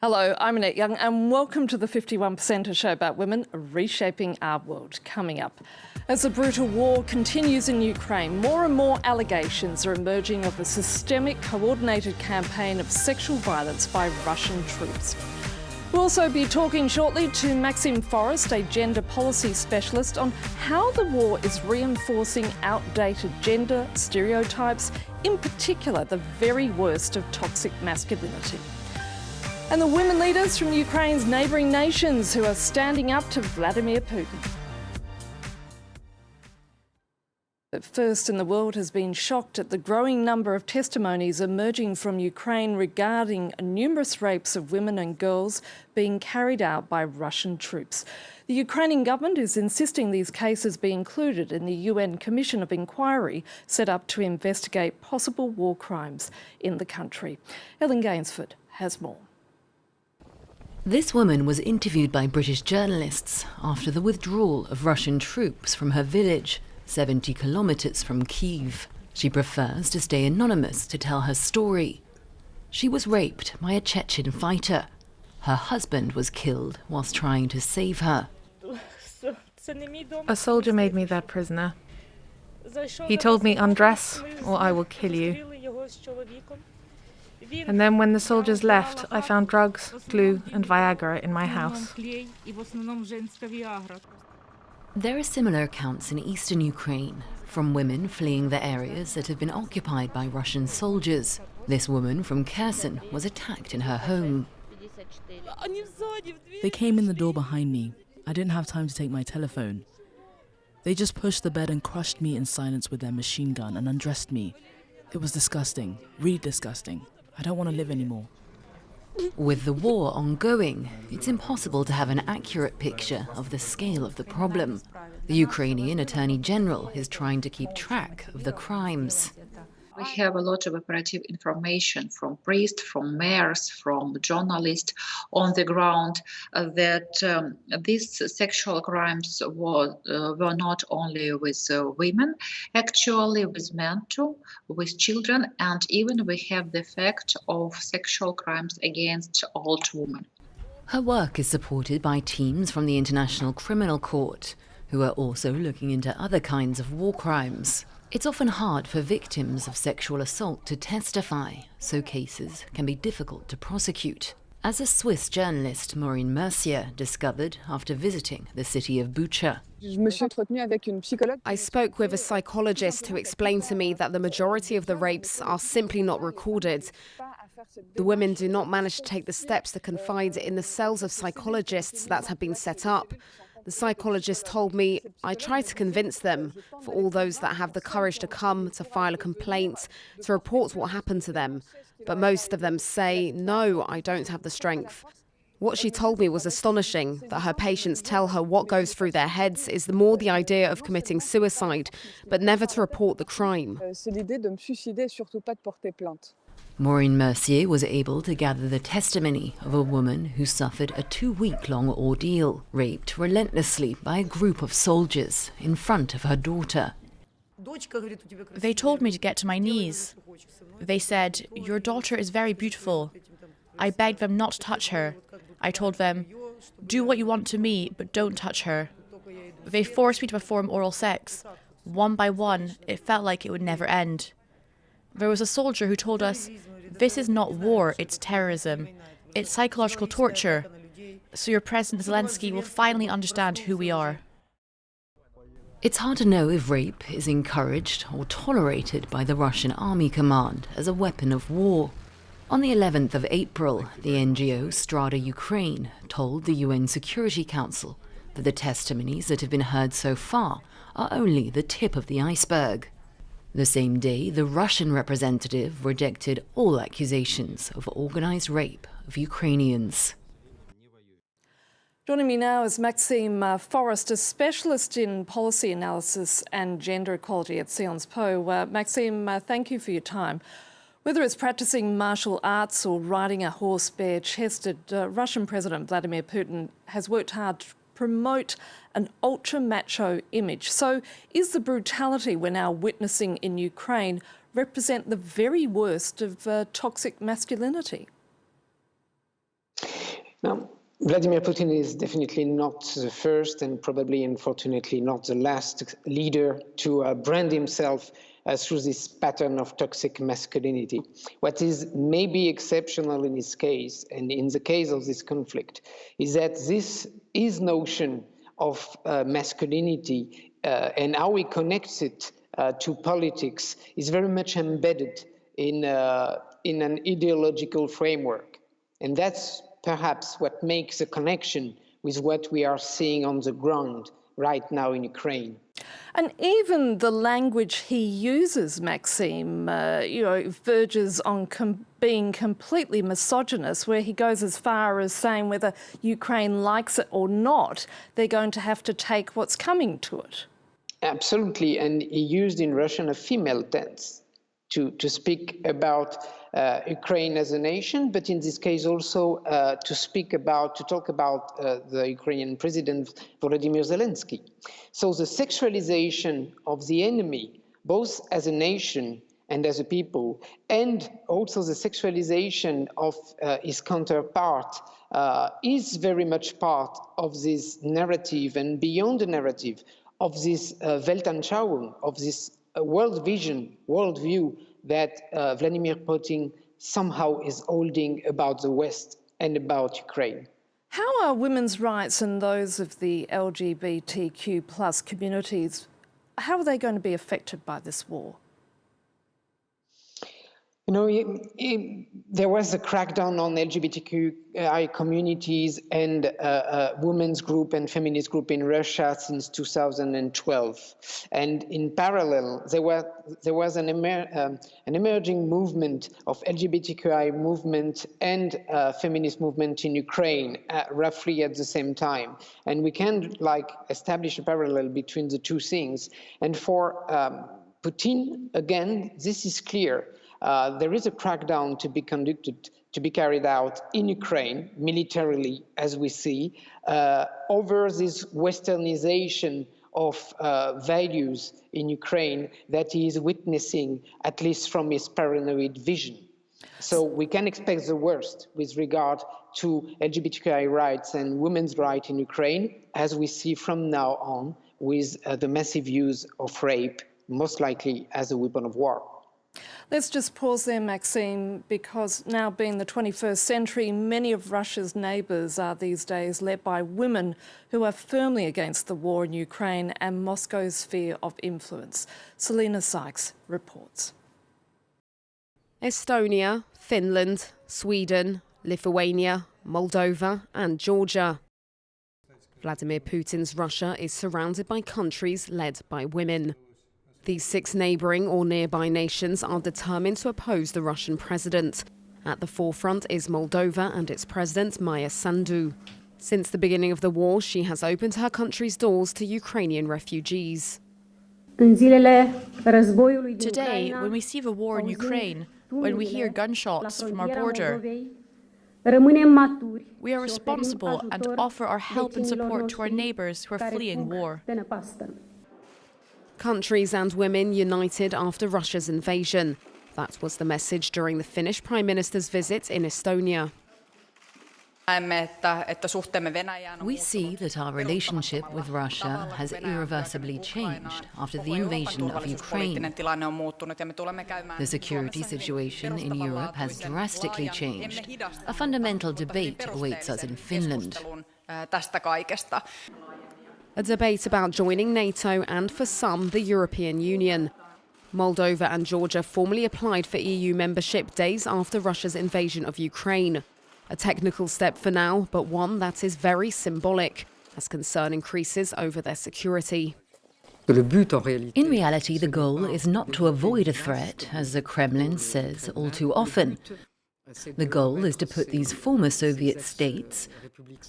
Hello, I'm Annette Young and welcome to the 51%, a show about women reshaping our world. Coming up, as the brutal war continues in Ukraine, more and more allegations are emerging of a systemic, coordinated campaign of sexual violence by Russian troops. We'll also be talking shortly to Maxime Forest, a gender policy specialist, on how the war is reinforcing outdated gender stereotypes, in particular the very worst of toxic masculinity. And the women leaders from Ukraine's neighbouring nations who are standing up to Vladimir Putin. But first in the world has been shocked at the growing number of testimonies emerging from Ukraine regarding numerous rapes of women and girls being carried out by Russian troops. The Ukrainian government is insisting these cases be included in the UN Commission of Inquiry set up to investigate possible war crimes in the country. Ellen Gainsford has more. This woman was interviewed by British journalists after the withdrawal of Russian troops from her village, 70 kilometres from Kyiv. She prefers to stay anonymous to tell her story. She was raped by a Chechen fighter. Her husband was killed whilst trying to save her. A soldier made me their prisoner. He told me, undress or I will kill you. And then when the soldiers left, I found drugs, glue and Viagra in my house. There are similar accounts in eastern Ukraine, from women fleeing the areas that have been occupied by Russian soldiers. This woman from Kherson was attacked in her home. They came in the door behind me. I didn't have time to take my telephone. They just pushed the bed and crushed me in silence with their machine gun and undressed me. It was disgusting, really disgusting. I don't want to live anymore. With the war ongoing, it's impossible to have an accurate picture of the scale of the problem. The Ukrainian Attorney General is trying to keep track of the crimes. We have a lot of operative information from priests, from mayors, from journalists on the ground that these sexual crimes were not only with women, actually with men too, with children, and even we have the fact of sexual crimes against old women. Her work is supported by teams from the International Criminal Court, who are also looking into other kinds of war crimes. It's often hard for victims of sexual assault to testify, so cases can be difficult to prosecute, as a Swiss journalist, Maureen Mercier, discovered after visiting the city of Bucha. I spoke with a psychologist who explained to me that the majority of the rapes are simply not recorded. The women do not manage to take the steps to confide in the cells of psychologists that have been set up. The psychologist told me, I try to convince them, for all those that have the courage to come, to file a complaint, to report what happened to them. But most of them say, no, I don't have the strength. What she told me was astonishing, that her patients tell her what goes through their heads is more the idea of committing suicide, but never to report the crime. Maureen Mercier was able to gather the testimony of a woman who suffered a 2-week-long ordeal, raped relentlessly by a group of soldiers in front of her daughter. They told me to get to my knees. They said, your daughter is very beautiful. I begged them not to touch her. I told them, do what you want to me, but don't touch her. They forced me to perform oral sex. One by one, it felt like it would never end. There was a soldier who told us, this is not war, it's terrorism. It's psychological torture. So your President Zelensky will finally understand who we are. It's hard to know if rape is encouraged or tolerated by the Russian Army Command as a weapon of war. On the 11th of April, the NGO Strada Ukraine told the UN Security Council that the testimonies that have been heard so far are only the tip of the iceberg. The same day, the Russian representative rejected all accusations of organized rape of Ukrainians. Joining me now is Maxime Forest, a specialist in policy analysis and gender equality at Sciences Po. Maxime, thank you for your time. Whether it's practicing martial arts or riding a horse bare-chested, Russian President Vladimir Putin has worked hard to promote an ultra-macho image. So is the brutality we're now witnessing in Ukraine represent the very worst of toxic masculinity? Now, Vladimir Putin is definitely not the first and probably, unfortunately, not the last leader to brand himself through this pattern of toxic masculinity. What is maybe exceptional in his case, and in the case of this conflict, is that his notion of masculinity and how he connects it to politics is very much embedded in an ideological framework. And that's perhaps what makes a connection with what we are seeing on the ground right now in Ukraine. And even the language he uses, Maxime, verges on being completely misogynist, where he goes as far as saying whether Ukraine likes it or not, they're going to have to take what's coming to it. Absolutely, and he used in Russian a female tense to speak about Ukraine as a nation, but in this case also to talk about the Ukrainian president Vladimir Zelensky. So the sexualization of the enemy, both as a nation and as a people, and also the sexualization of his counterpart is very much part of this narrative, and beyond the narrative of this Weltanschauung, of this worldview that Vladimir Putin somehow is holding about the West and about Ukraine. How are women's rights and those of the LGBTQ plus communities, how are they going to be affected by this war? You know, there was a crackdown on LGBTQI communities and women's group and feminist group in Russia since 2012. And in parallel, there was an emerging movement of LGBTQI movement and feminist movement in Ukraine roughly at the same time. And we can establish a parallel between the two things. And for Putin, again, this is clear. There is a crackdown to be carried out in Ukraine, militarily, as we see, over this westernization of values in Ukraine that he is witnessing, at least from his paranoid vision. So we can expect the worst with regard to LGBTQI rights and women's rights in Ukraine, as we see from now on with the massive use of rape, most likely as a weapon of war. Let's just pause there, Maxime, because now being the 21st century, many of Russia's neighbours are these days led by women who are firmly against the war in Ukraine and Moscow's sphere of influence. Selena Sykes reports. Estonia, Finland, Sweden, Lithuania, Moldova and Georgia. Vladimir Putin's Russia is surrounded by countries led by women. These 6 neighbouring or nearby nations are determined to oppose the Russian president. At the forefront is Moldova and its president, Maia Sandu. Since the beginning of the war, she has opened her country's doors to Ukrainian refugees. Today, when we see the war in Ukraine, when we hear gunshots from our border, we are responsible and offer our help and support to our neighbours who are fleeing war. Countries and women united after Russia's invasion. That was the message during the Finnish Prime Minister's visit in Estonia. We see that our relationship with Russia has irreversibly changed after the invasion of Ukraine. The security situation in Europe has drastically changed. A fundamental debate awaits us in Finland. A debate about joining NATO and, for some, the European Union. Moldova and Georgia formally applied for EU membership days after Russia's invasion of Ukraine. A technical step for now, but one that is very symbolic, as concern increases over their security. In reality, the goal is not to avoid a threat, as the Kremlin says all too often. The goal is to put these former Soviet states,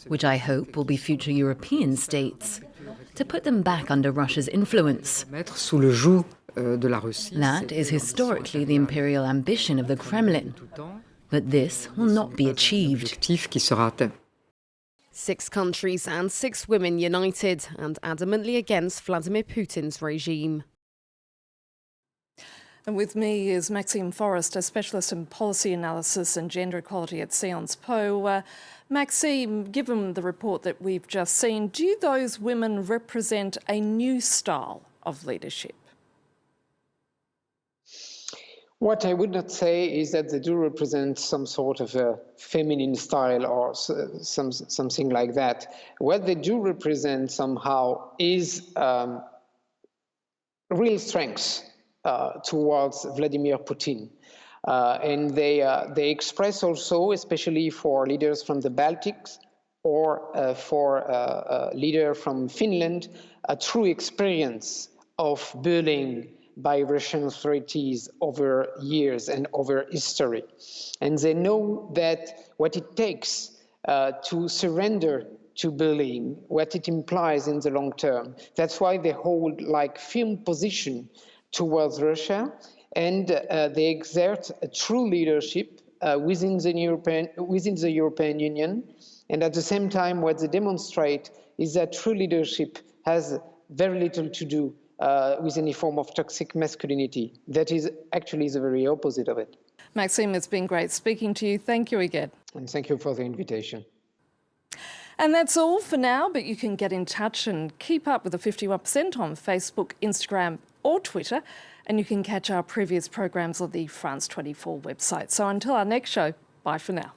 which I hope will be future European states, to put them back under Russia's influence. That is historically the imperial ambition of the Kremlin. But this will not be achieved. 6 countries and 6 women united and adamantly against Vladimir Putin's regime. And with me is Maxime Forest, a specialist in policy analysis and gender equality at Sciences Po. Maxime, given the report that we've just seen, do those women represent a new style of leadership? What I would not say is that they do represent some sort of a feminine style or something like that. What they do represent somehow is real strength towards Vladimir Putin. And they express also, especially for leaders from the Baltics or for a leader from Finland, a true experience of bullying by Russian authorities over years and over history. And they know that what it takes to surrender to bullying, what it implies in the long term. That's why they hold like firm position towards Russia, and they exert a true leadership within the European Union. And at the same time, what they demonstrate is that true leadership has very little to do with any form of toxic masculinity. That is actually the very opposite of it. Maxime, it's been great speaking to you. Thank you again. And thank you for the invitation. And that's all for now, but you can get in touch and keep up with the 51% on Facebook, Instagram or Twitter, and you can catch our previous programs on the France 24 website. So until our next show, bye for now.